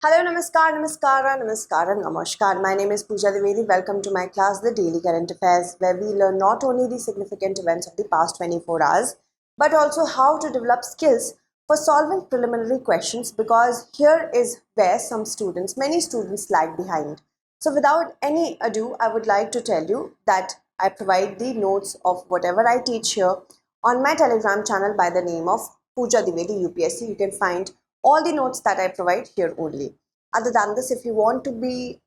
Hello, namaskar, namaskar. My name is Pooja Dwivedi. Welcome to my class, The Daily Current Affairs, where we learn not only the significant events of the past 24 hours, but also how to develop skills for solving preliminary questions, because here is where many students lag behind. So without any ado, I would like to tell you that I provide the notes of whatever I teach here on my Telegram channel by the name of Pooja Dwivedi UPSC. You can find all the notes that I provide here only. Other than this, if you want to be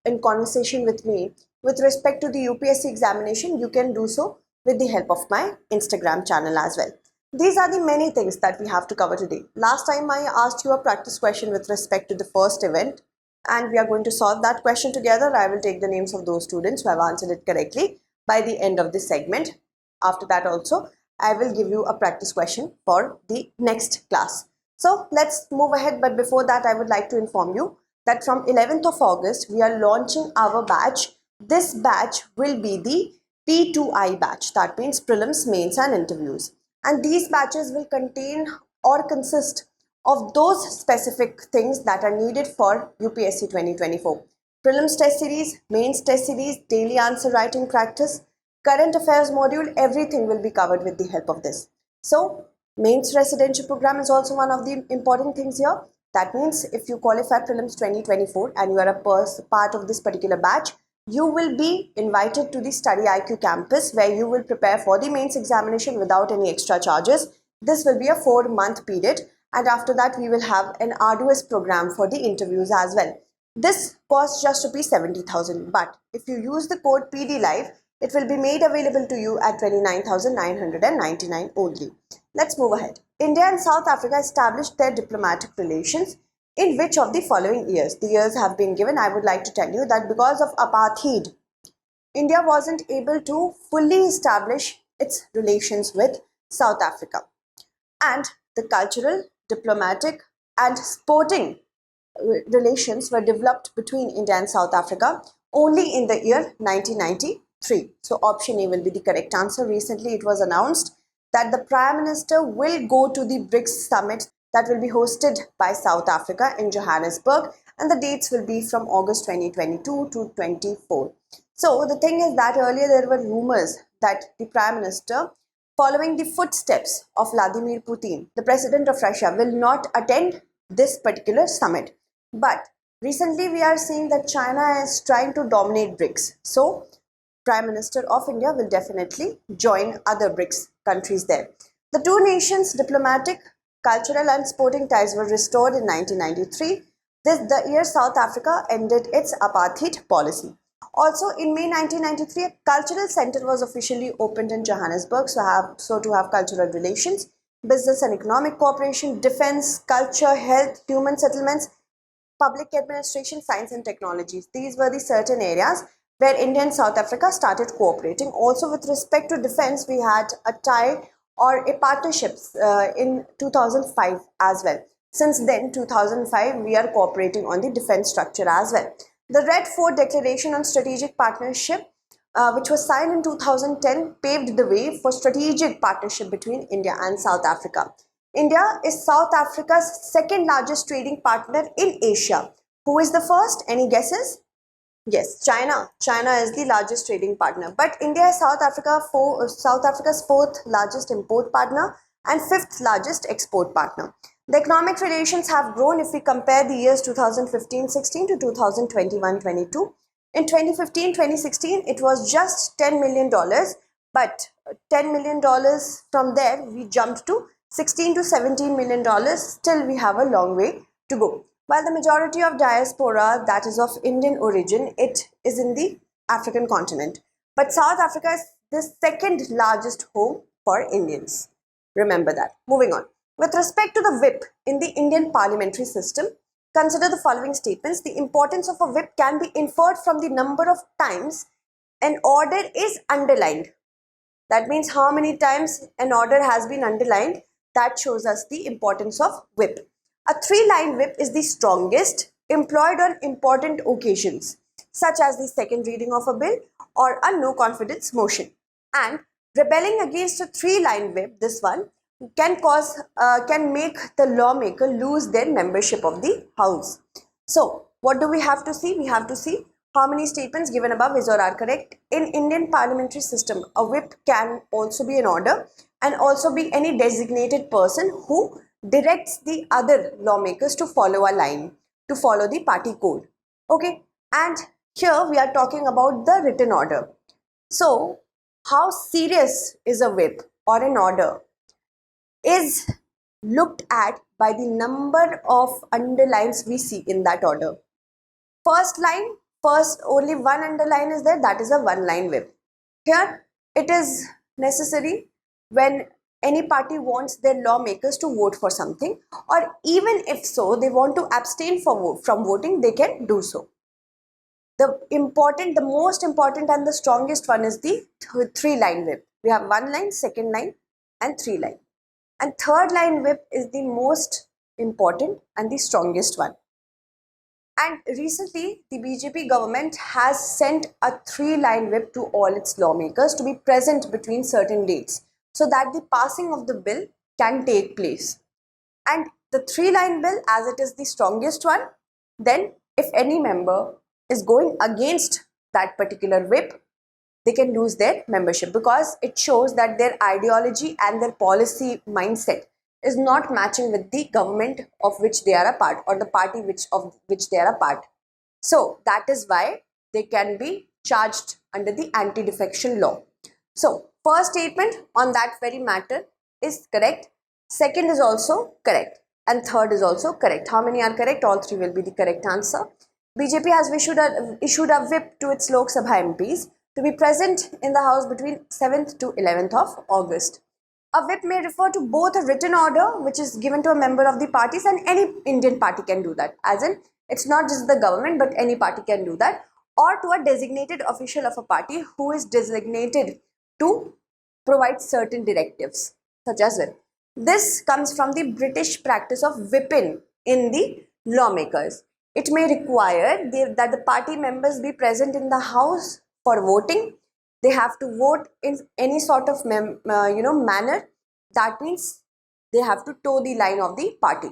in conversation with me with respect to the UPSC examination, you can do so with the help of my Instagram channel as well. These are the many things that we have to cover today. Last time I asked you a practice question with respect to the first event, and we are going to solve that question together. I will take the names of those students who have answered it correctly by the end of this segment. After that also, I will give you a practice question for the next class. So let's move ahead, but before that I would like to inform you that from 11th of August we are launching our batch. This batch will be the P2I batch, that means prelims, mains and interviews, and these batches will contain or consist of those specific things that are needed for UPSC 2024. Prelims test series, mains test series, daily answer writing practice, current affairs module, everything will be covered with the help of this. So mains residential program is also one of the important things here. That means if you qualify prelims 2024 and you are a part of this particular batch, you will be invited to the StudyIQ campus, where you will prepare for the mains examination without any extra charges. This will be a 4-month period, and after that we will have an arduous program for the interviews as well. This costs just ₹70,000, but if you use the code PDLive, it will be made available to you at 29,999 only. Let's move ahead. India and South Africa established their diplomatic relations in which of the following years? The years have been given. I would like to tell you that because of apartheid, India wasn't able to fully establish its relations with South Africa, and the cultural, diplomatic and sporting relations were developed between India and South Africa only in the year 1993. So option A will be the correct answer. Recently it was announced that the Prime Minister will go to the BRICS summit that will be hosted by South Africa in Johannesburg, and the dates will be from August 2022 to 24. So the thing is that earlier there were rumors that the Prime Minister, following the footsteps of Vladimir Putin, the President of Russia, will not attend this particular summit. But recently we are seeing that China is trying to dominate BRICS. So Prime Minister of India will definitely join other BRICS countries there. The two nations' diplomatic, cultural and sporting ties were restored in 1993. The year South Africa ended its apartheid policy. Also in May 1993, a cultural center was officially opened in Johannesburg, so to have cultural relations, business and economic cooperation, defense, culture, health, human settlements, public administration, science and technologies. These were the certain areas where India and South Africa started cooperating. Also with respect to defense, we had a tie or a partnership in 2005 as well. Since then, 2005, we are cooperating on the defense structure as well. The Red Fort Declaration on Strategic Partnership, which was signed in 2010, paved the way for strategic partnership between India and South Africa. India is South Africa's second largest trading partner in Asia. Who is the first? Any guesses? Yes, China. China is the largest trading partner, but India is South Africa's fourth largest import partner and fifth largest export partner. The economic relations have grown if we compare the years 2015-16 to 2021-22. In 2015-2016, it was just $10 million, but $10 million from there we jumped to $16 to $17 million. Still we have a long way to go. While the majority of diaspora that is of Indian origin, it is in the African continent. But South Africa is the second largest home for Indians. Remember that. Moving on. With respect to the whip in the Indian parliamentary system, consider the following statements. The importance of a whip can be inferred from the number of times an order is underlined. That means how many times an order has been underlined. That shows us the importance of whip. A 3-line whip is the strongest, employed on important occasions, such as the second reading of a bill or a no confidence motion. And rebelling against a 3-line whip, this one, can make the lawmaker lose their membership of the House. So what do we have to see? We have to see how many statements given above is or are correct. In Indian parliamentary system, a whip can also be an order and also be any designated person who directs the other lawmakers to follow a line, to follow the party code. Okay, and here we are talking about the written order. So how serious is a whip or an order is looked at by the number of underlines we see in that order. First line, first only one underline is there, that is a one line whip. Here it is necessary when any party wants their lawmakers to vote for something, or even if so they want to abstain from voting, they can do so. The most important and the strongest one is the three line whip. We have one line, second line and three line. And third line whip is the most important and the strongest one. And recently, the BJP government has sent a three-line whip to all its lawmakers to be present between certain dates so that the passing of the bill can take place. And the three-line bill, as it is the strongest one, then if any member is going against that particular whip, they can lose their membership because it shows that their ideology and their policy mindset is not matching with the government of which they are a part or the party of which they are a part. So that is why they can be charged under the anti-defection law. So first statement on that very matter is correct, second is also correct, and third is also correct. How many are correct? All three will be the correct answer. BJP has issued a whip to its Lok Sabha MPs to be present in the house between 7th to 11th of August. A whip may refer to both a written order which is given to a member of the parties, and any Indian party can do that, as in it's not just the government but any party can do that, or to a designated official of a party who is designated to provide certain directives such as whip. This comes from the British practice of whipping in the lawmakers. It may require that the party members be present in the house for voting. They have to vote in any sort of manner. That means they have to toe the line of the party.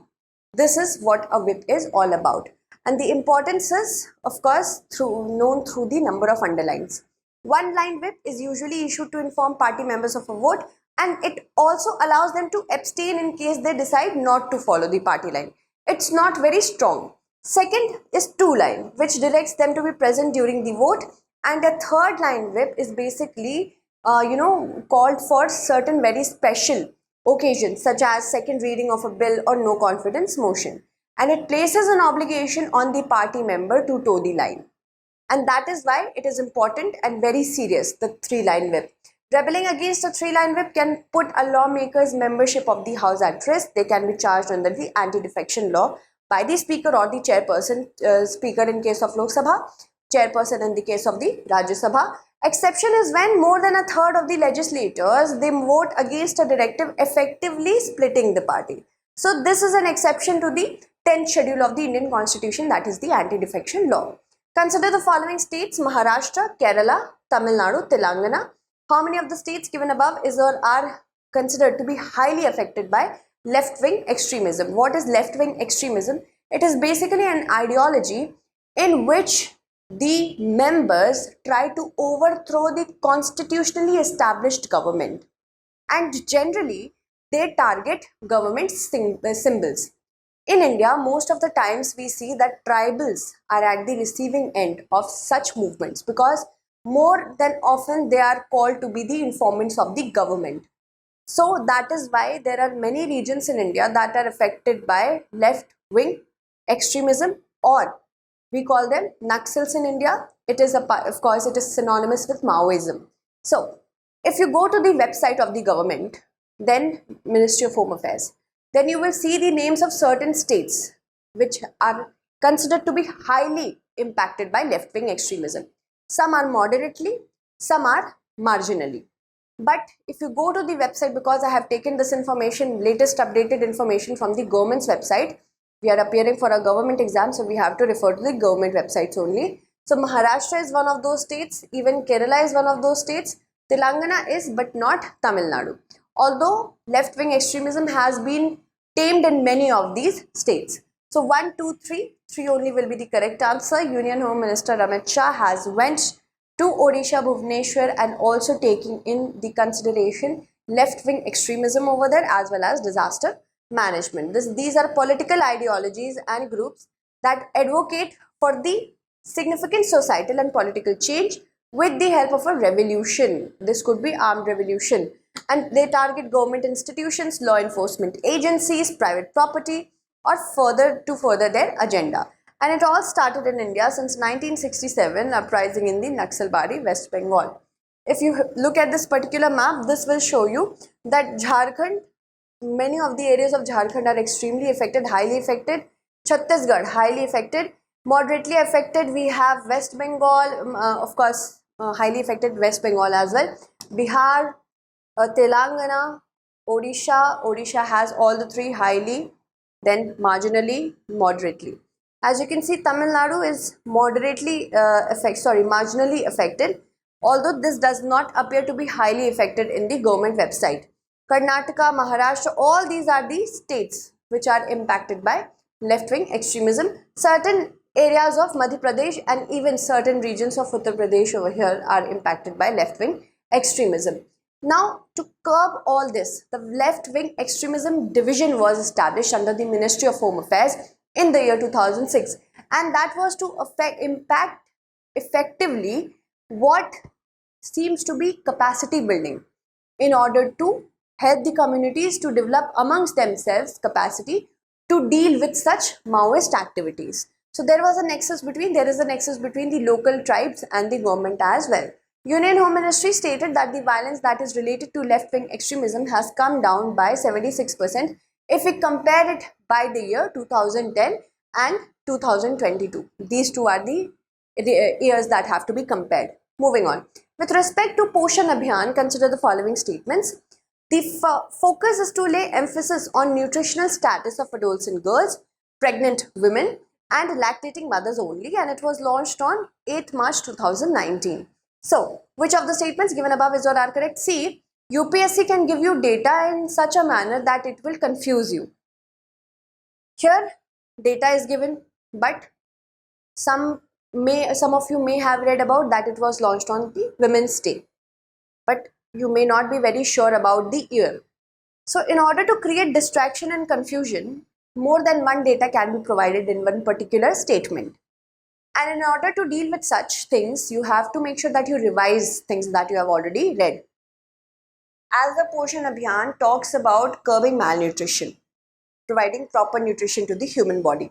This is what a whip is all about. And the importance is, of course, known through the number of underlines. One line whip is usually issued to inform party members of a vote, and it also allows them to abstain in case they decide not to follow the party line. It's not very strong. Second is two line, which directs them to be present during the vote. And a third line whip is basically, called for certain very special occasions such as second reading of a bill or no confidence motion. And it places an obligation on the party member to toe the line. And that is why it is important and very serious, the three-line whip. Rebelling against a three-line whip can put a lawmaker's membership of the house at risk. They can be charged under the anti-defection law by the speaker or the chairperson, speaker in case of Lok Sabha, chairperson in the case of the Rajya Sabha. Exception is when more than a third of the legislators, they vote against a directive, effectively splitting the party. So this is an exception to the 10th schedule of the Indian Constitution, that is the anti-defection law. Consider the following states: Maharashtra, Kerala, Tamil Nadu, Telangana. How many of the states given above is or are considered to be highly affected by left-wing extremism? What is left-wing extremism? It is basically an ideology in which the members try to overthrow the constitutionally established government, and generally they target government symbols. In India, most of the times we see that tribals are at the receiving end of such movements because more than often they are called to be the informants of the government. So that is why there are many regions in India that are affected by left-wing extremism, or we call them Naxals in India. It is, of course, it is synonymous with Maoism. So if you go to the website of the government, then Ministry of Home Affairs, then you will see the names of certain states which are considered to be highly impacted by left-wing extremism. Some are moderately, some are marginally. But if you go to the website, because I have taken this information, latest updated information from the government's website, we are appearing for a government exam, so we have to refer to the government websites only. So Maharashtra is one of those states, even Kerala is one of those states, Telangana is, but not Tamil Nadu. Although left-wing extremism has been tamed in many of these states. So 1, 2, 3, 3 only will be the correct answer. Union Home Minister Amit Shah has went to Odisha, Bhubaneswar, and also taking in the consideration left-wing extremism over there as well as disaster management. These are political ideologies and groups that advocate for the significant societal and political change with the help of a revolution. This could be armed revolution, and they target government institutions, law enforcement agencies, private property, or further their agenda. And it all started in India since 1967, uprising in the Naxalbari, West Bengal. If you look at this particular map, this will show you that Jharkhand, many of the areas of Jharkhand are extremely affected, highly affected. Chhattisgarh, highly affected. Moderately affected, we have West Bengal, of course, highly affected West Bengal as well. Bihar, Telangana, Odisha has all the three highly, then marginally, moderately. As you can see, Tamil Nadu is marginally affected, although this does not appear to be highly affected in the government website. Karnataka, Maharashtra, all these are the states which are impacted by left-wing extremism. Certain areas of Madhya Pradesh and even certain regions of Uttar Pradesh over here are impacted by left-wing extremism. Now, to curb all this, the left-wing extremism division was established under the Ministry of Home Affairs in the year 2006, and that was to impact effectively what seems to be capacity building in order to help the communities to develop amongst themselves capacity to deal with such Maoist activities. So there is a nexus between the local tribes and the government as well. Union Home Ministry stated that the violence that is related to left-wing extremism has come down by 76% if we compare it by the year 2010 and 2022. These two are the years that have to be compared. Moving on. With respect to Poshan Abhiyan, consider the following statements. The focus is to lay emphasis on nutritional status of adults and girls, pregnant women, and lactating mothers only, and it was launched on 8th March 2019. So, which of the statements given above is or are correct? See, UPSC can give you data in such a manner that it will confuse you. Here, data is given, but some of you may have read about that it was launched on the Women's Day, but you may not be very sure about the year. So, in order to create distraction and confusion, more than one data can be provided in one particular statement. And in order to deal with such things, you have to make sure that you revise things that you have already read. As the Poshan Abhiyan talks about curbing malnutrition, providing proper nutrition to the human body.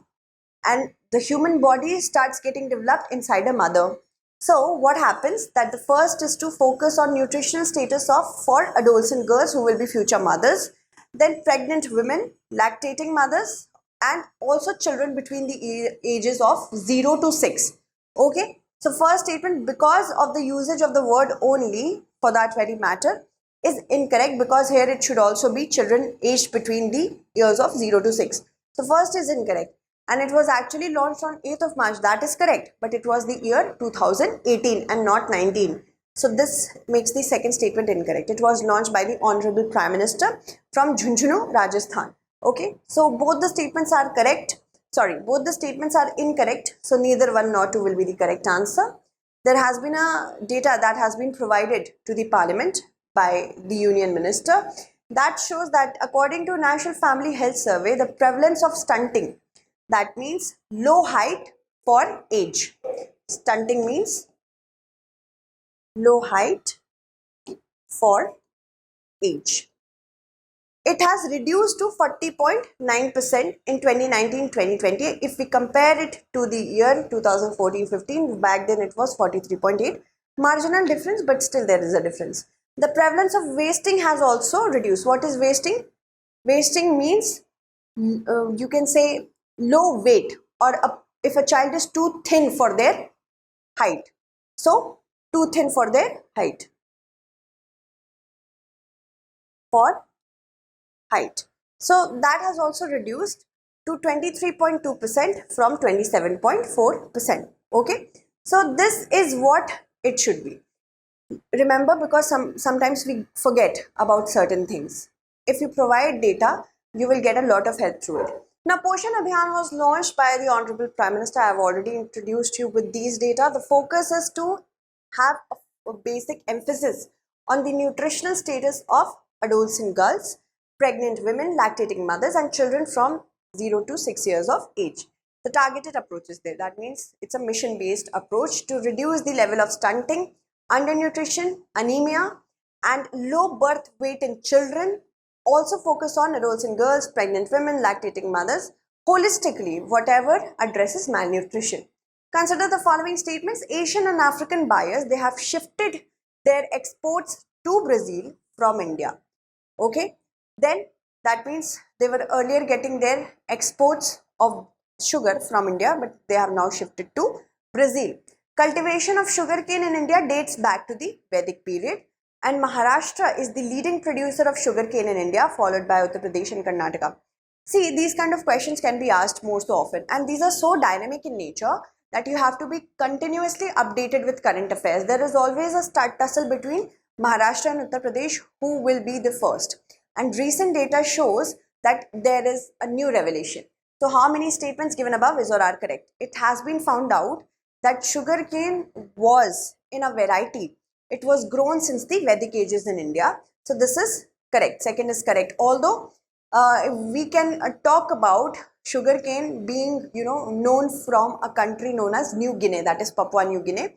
And the human body starts getting developed inside a mother. So what happens that the first is to focus on nutritional status for adults and girls who will be future mothers, then pregnant women, lactating mothers, and also children between the ages of 0 to 6. Okay, so first statement, because of the usage of the word only for that very matter, is incorrect, because here it should also be children aged between the years of 0 to 6. So first is incorrect, and it was actually launched on 8th of March. That is correct, but it was the year 2018 and not 19. So this makes the second statement incorrect. It was launched by the Honorable Prime Minister from Jhunjhunu, Rajasthan. Okay, so both the statements are correct. Both the statements are incorrect. So neither 1 nor 2 will be the correct answer. There has been a data that has been provided to the Parliament by the Union Minister that shows that according to National Family Health Survey, the prevalence of stunting, that means low height for age. Stunting means low height for age. It has reduced to 40.9% in 2019-2020. If we compare it to the year 2014-15, back then it was 43.8. Marginal difference, but still there is a difference. The prevalence of wasting has also reduced. What is wasting? Wasting means you can say low weight, or if a child is too thin for their height. So, too thin for their height. So that has also reduced to 23.2% from 27.4%. Okay. So this is what it should be. Remember, because sometimes we forget about certain things. If you provide data, you will get a lot of help through it. Now, Poshan Abhiyan was launched by the Honorable Prime Minister. I have already introduced you with these data. The focus is to have a basic emphasis on the nutritional status of adults and girls, pregnant women, lactating mothers, and children from 0 to 6 years of age. The targeted approach is there. That means it's a mission-based approach to reduce the level of stunting, undernutrition, anemia, and low birth weight in children. Also focus on adults and girls, pregnant women, lactating mothers, holistically, whatever addresses malnutrition. Consider the following statements. Asian and African buyers, they have shifted their exports to Brazil from India. Okay, then that means they were earlier getting their exports of sugar from India, but they have now shifted to Brazil. Cultivation of sugarcane in India dates back to the Vedic period, and Maharashtra is the leading producer of sugarcane in India, followed by Uttar Pradesh and Karnataka. See, these kind of questions can be asked more so often, and these are so dynamic in nature that you have to be continuously updated with current affairs. There is always a tussle between Maharashtra and Uttar Pradesh who will be the first. And recent data shows that there is a new revelation. So how many statements given above is or are correct? It has been found out that sugarcane was in a variety. It was grown since the Vedic ages in India. So this is correct. Second is correct. Although we can talk about sugarcane being, known from a country known as New Guinea, that is Papua New Guinea.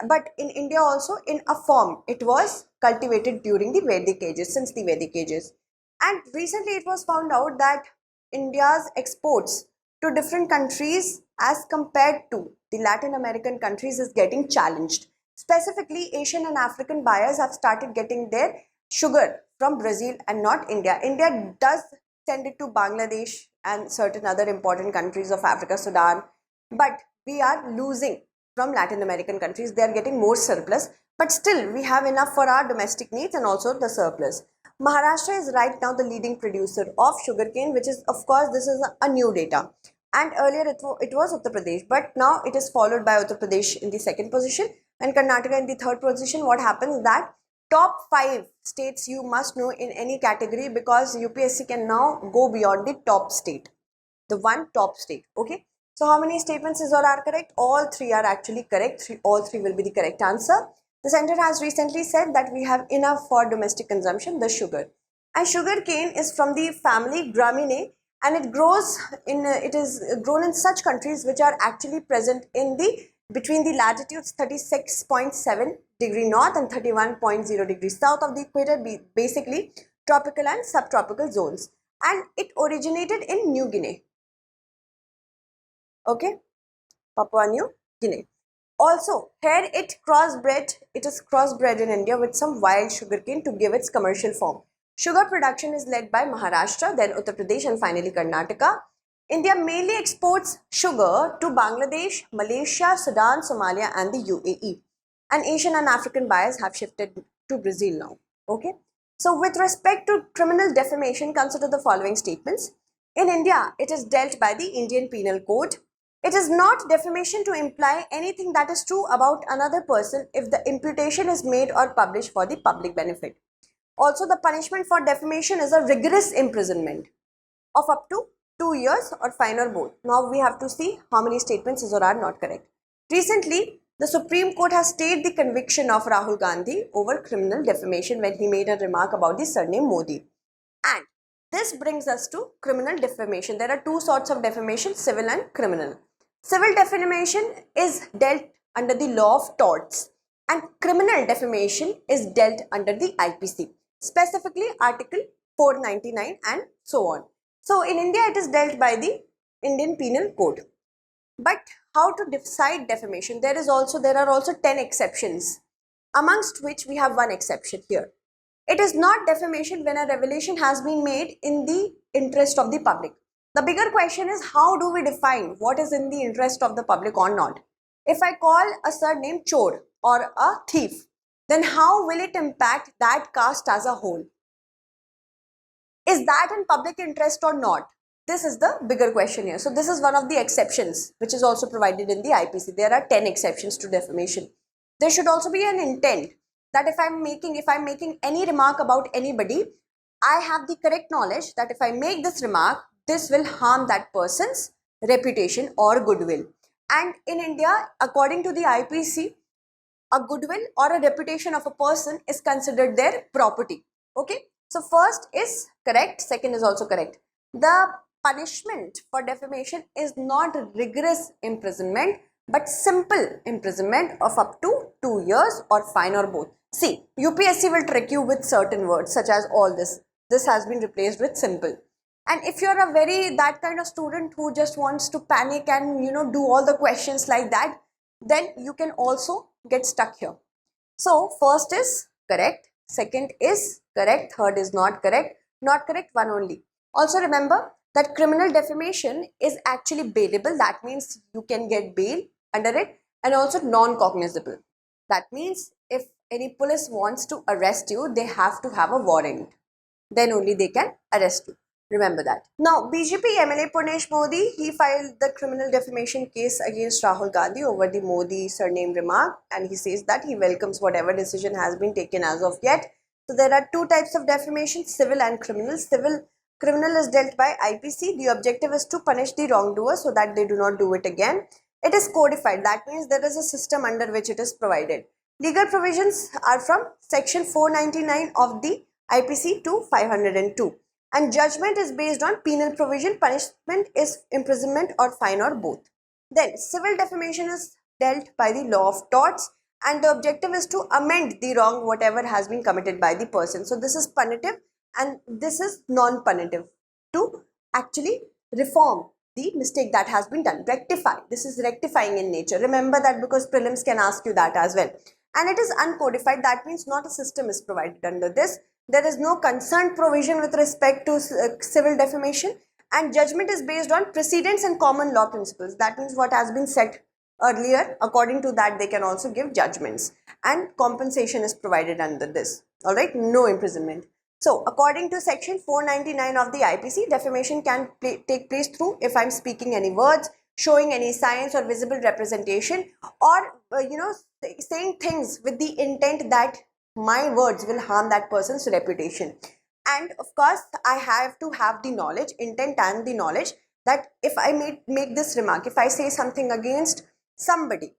But in India also, in a form, it was cultivated during the Vedic ages, since the Vedic ages. And recently it was found out that India's exports to different countries as compared to the Latin American countries is getting challenged. Specifically, Asian and African buyers have started getting their sugar from Brazil and not India. India does send it to Bangladesh and certain other important countries of Africa, Sudan, but we are losing from Latin American countries. They are getting more surplus, but still we have enough for our domestic needs and also the surplus. Maharashtra is right now the leading producer of sugarcane, which is, of course, this is a new data. And earlier it was Uttar Pradesh, but now it is followed by Uttar Pradesh in the second position and Karnataka in the third position. What happens that top 5 states you must know in any category, because UPSC can now go beyond the top state, the one top state. Okay, so how many statements is or are correct? All 3 are actually correct. All 3 will be the correct answer. The center has recently said that we have enough for domestic consumption, the sugar. And sugarcane is from the family Graminae, and it is grown in such countries which are actually present in the between the latitudes 36.7 degree north and 31.0 degrees south of the equator, basically tropical and subtropical zones. And it originated in New Guinea. Okay, Papua New Guinea. Also, here it is crossbred in India with some wild sugarcane to give its commercial form. Sugar production is led by Maharashtra, then Uttar Pradesh and finally Karnataka. India mainly exports sugar to Bangladesh, Malaysia, Sudan, Somalia and the UAE. And Asian and African buyers have shifted to Brazil now. Okay. So with respect to criminal defamation, consider the following statements. In India, it is dealt by the Indian Penal Code. It is not defamation to imply anything that is true about another person if the imputation is made or published for the public benefit. Also, the punishment for defamation is a rigorous imprisonment of up to 2 years or fine or both. Now we have to see how many statements is or are not correct. Recently, the Supreme Court has stayed the conviction of Rahul Gandhi over criminal defamation when he made a remark about the surname Modi. And this brings us to criminal defamation. There are 2 sorts of defamation, civil and criminal. Civil defamation is dealt under the law of torts, and criminal defamation is dealt under the IPC, specifically Article 499 and so on. So in India, it is dealt by the Indian Penal Code. But how to decide defamation? There are also 10 exceptions, amongst which we have one exception here. It is not defamation when a revelation has been made in the interest of the public. The bigger question is, how do we define what is in the interest of the public or not? If I call a surname Chor or a thief, then how will it impact that caste as a whole? Is that in public interest or not? This is the bigger question here. So this is one of the exceptions which is also provided in the IPC. There are 10 exceptions to defamation. There should also be an intent that if I'm making any remark about anybody, I have the correct knowledge that if I make this remark, this will harm that person's reputation or goodwill. And in India, according to the IPC, a goodwill or a reputation of a person is considered their property. Okay, so first is correct, second is also correct. The punishment for defamation is not rigorous imprisonment but simple imprisonment of up to 2 years or fine or both. See, UPSC will trick you with certain words such as all this. This has been replaced with simple. And if you're a very that kind of student who just wants to panic and do all the questions like that, then you can also get stuck here. So first is correct, second is correct, third is not correct one only. Also remember that criminal defamation is actually bailable. That means you can get bail under it, and also non-cognizable. That means if any police wants to arrest you, they have to have a warrant. Then only they can arrest you. Remember that. Now, BJP MLA Purnesh Modi, he filed the criminal defamation case against Rahul Gandhi over the Modi surname remark, and he says that he welcomes whatever decision has been taken as of yet. So there are two types of defamation, civil and criminal. Criminal is dealt by IPC. The objective is to punish the wrongdoer so that they do not do it again. It is codified. That means there is a system under which it is provided. Legal provisions are from section 499 of the IPC to 502. And judgment is based on penal provision. Punishment is imprisonment or fine or both. Then civil defamation is dealt by the law of torts, and the objective is to amend the wrong whatever has been committed by the person. So this is punitive and this is non-punitive, to actually reform the mistake that has been done, rectify. This is rectifying in nature. Remember that because prelims can ask you that as well. And it is uncodified. That means not a system is provided under this. There is no concerned provision with respect to civil defamation, and judgment is based on precedents and common law principles. That means what has been said earlier, according to that they can also give judgments, and compensation is provided under this. Alright, no imprisonment. So according to section 499 of the IPC, defamation can take place through if I'm speaking any words, showing any signs or visible representation, or saying things with the intent that my words will harm that person's reputation. And of course I have to have the knowledge, intent and the knowledge, that if I make this remark, if I say something against somebody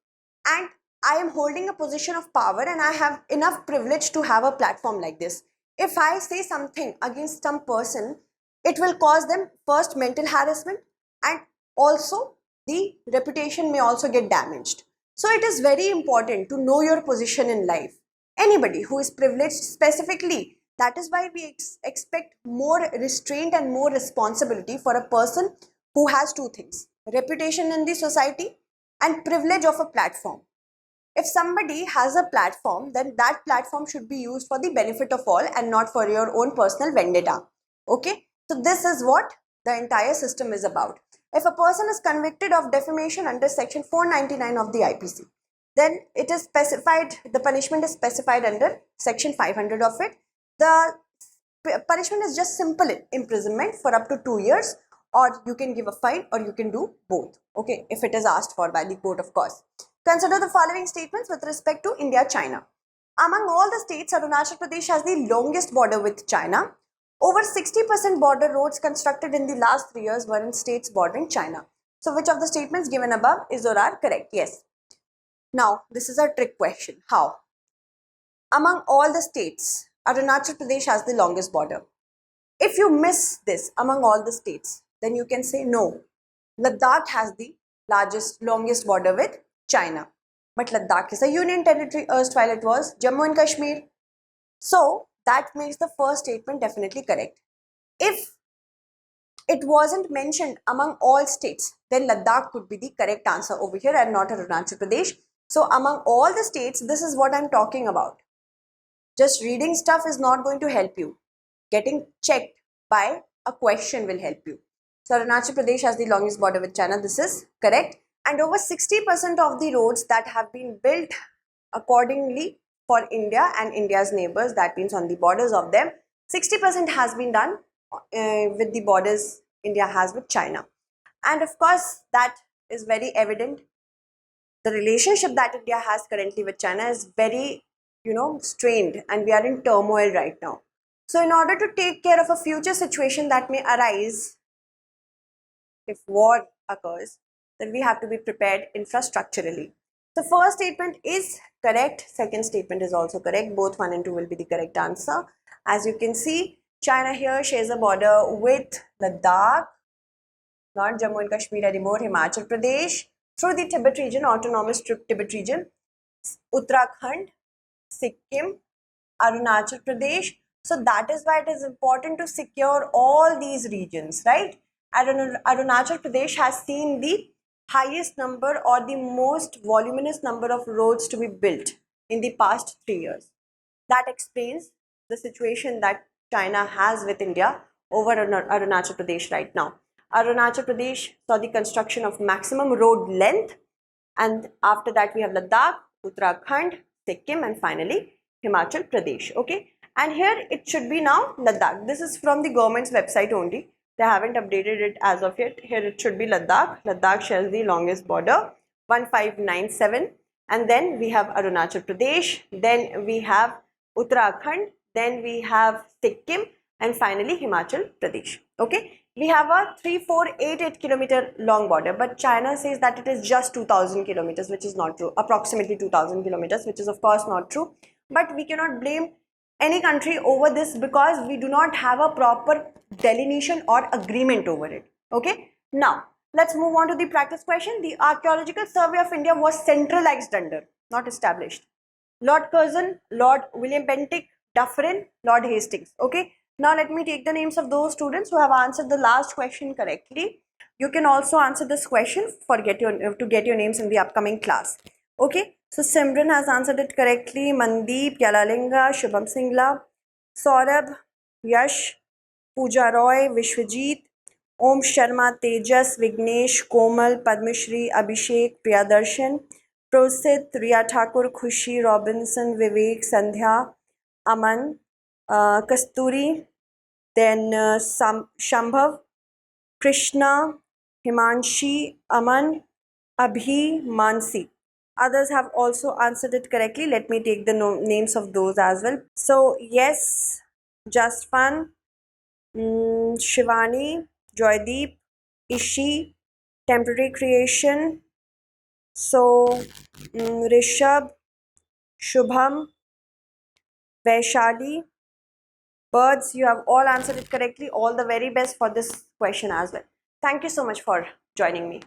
and I am holding a position of power and I have enough privilege to have a platform like this, if I say something against some person, it will cause them first mental harassment, and also the reputation may also get damaged. So it is very important to know your position in life. Anybody who is privileged specifically, that is why we expect more restraint and more responsibility for a person who has two things: reputation in the society and privilege of a platform. If somebody has a platform, then that platform should be used for the benefit of all and not for your own personal vendetta. Okay, so this is what the entire system is about. If a person is convicted of defamation under section 499 of the IPC, then it is specified, the punishment is specified under section 500 of it. The punishment is just simple imprisonment for up to 2 years, or you can give a fine, or you can do both. Okay, if it is asked for by the court, of course. Consider the following statements with respect to India-China. Among all the states, Arunachal Pradesh has the longest border with China. Over 60% border roads constructed in the last 3 years were in states bordering China. So which of the statements given above is or are correct? Yes. Now, this is a trick question. How? Among all the states, Arunachal Pradesh has the longest border. If you miss this among all the states, then you can say no. Ladakh has the longest border with China. But Ladakh is a union territory, erstwhile it was Jammu and Kashmir. So that makes the first statement definitely correct. If it wasn't mentioned among all states, then Ladakh could be the correct answer over here and not Arunachal Pradesh. So among all the states, this is what I'm talking about. Just reading stuff is not going to help you. Getting checked by a question will help you. So Arunachal Pradesh has the longest border with China. This is correct. And over 60% of the roads that have been built accordingly for India and India's neighbors, that means on the borders of them, 60% has been done with the borders India has with China. And of course, that is very evident. The relationship that India has currently with China is very, strained, and we are in turmoil right now. So in order to take care of a future situation that may arise, if war occurs, then we have to be prepared infrastructurally. The first statement is correct. Second statement is also correct. Both 1 and 2 will be the correct answer. As you can see, China here shares a border with Ladakh, not Jammu and Kashmir anymore, Himachal Pradesh, through the Tibet region, autonomous Tibet region, Uttarakhand, Sikkim, Arunachal Pradesh. So that is why it is important to secure all these regions, right? Arunachal Pradesh has seen the highest number or the most voluminous number of roads to be built in the past 3 years. That explains the situation that China has with India over Arunachal Pradesh right now. Arunachal Pradesh saw the construction of maximum road length, and after that we have Ladakh, Uttarakhand, Sikkim, and finally Himachal Pradesh. Okay, and here it should be now Ladakh. This is from the government's website only. They haven't updated it as of yet. Here it should be Ladakh. Ladakh shares the longest border, 1597, and then we have Arunachal Pradesh, then we have Uttarakhand, then we have Sikkim, and finally Himachal Pradesh. Okay, we have a 3488 kilometer long border, but China says that it is just 2000 kilometers, which is not true. Approximately 2000 kilometers, which is of course not true. But we cannot blame any country over this because we do not have a proper delineation or agreement over it. Okay, now let's move on to the practice question. The Archaeological Survey of India was centralized under, not established, Lord Curzon, Lord William Bentinck, Dufferin, Lord Hastings. Okay, now let me take the names of those students who have answered the last question correctly. You can also answer this question to get your names in the upcoming class. Okay, so Simran has answered it correctly. Mandeep, Yalalinga, Shubham Singla, Saurabh, Yash, Pooja Roy, Vishwajit, Om Sharma, Tejas, Vignesh, Komal, Padmashri, Abhishek, Priyadarshan, Prosit, Riya Thakur, Khushi, Robinson, Vivek, Sandhya, Aman, Kasturi, then Shambhav, Krishna, Himanshi, Aman, Abhi, Mansi. Others have also answered it correctly. Let me take the names of those as well. So yes, Just Fun, Shivani, Joydeep, Ishi, Temporary Creation, so Rishabh, Shubham, Vaishali, Birds, you have all answered it correctly. All the very best for this question as well. Thank you so much for joining me.